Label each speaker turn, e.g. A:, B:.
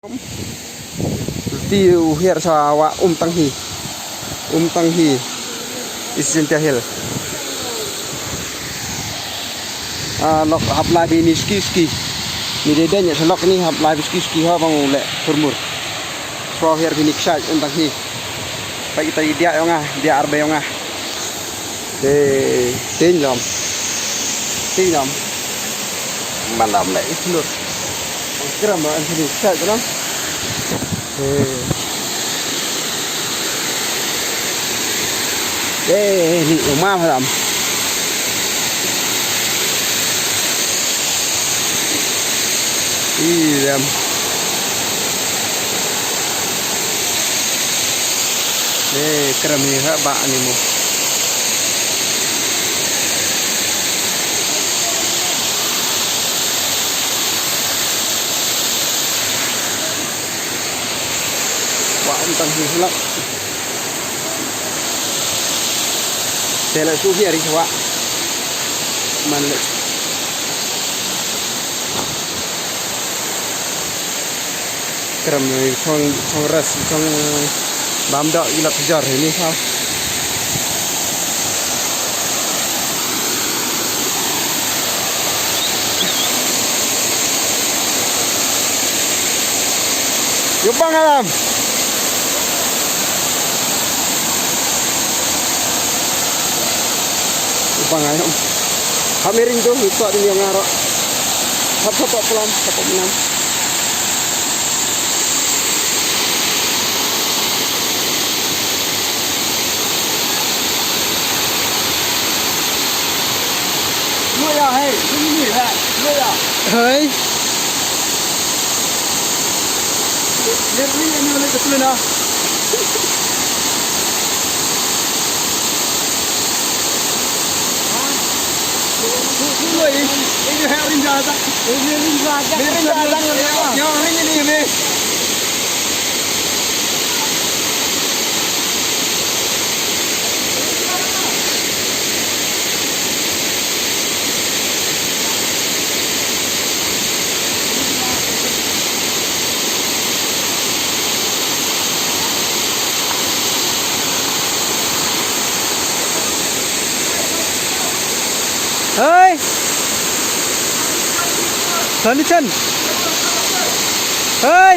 A: Tiu hier sawa tang hi isen tahil lok hapla bini ski ni dedanya selok ni hapla ski ha bang le turmur pro hier bini ksaj tang hi pa kita dia dia arbe yonga de tinjam malam le islur kram an sini ksaj kan ini rumah malam. Iya. Keren ni haba ni mo. Tang hi lắm. Thế là số kia đi các bạn. Mình lại kram trong ras trong bám đợi lập giật thế này sao? Yuk bang alam. Pangayam. Hamiring tu itu ada yang ngarok. Apa pelam, apa menam. Nuôi à hay, nuôi à, nuôi à. Hey. Lihat ni yang ni ke sana. Ini hari jalan. Ini jalan. Yang ini. Hey. Sunny Chan. Hey.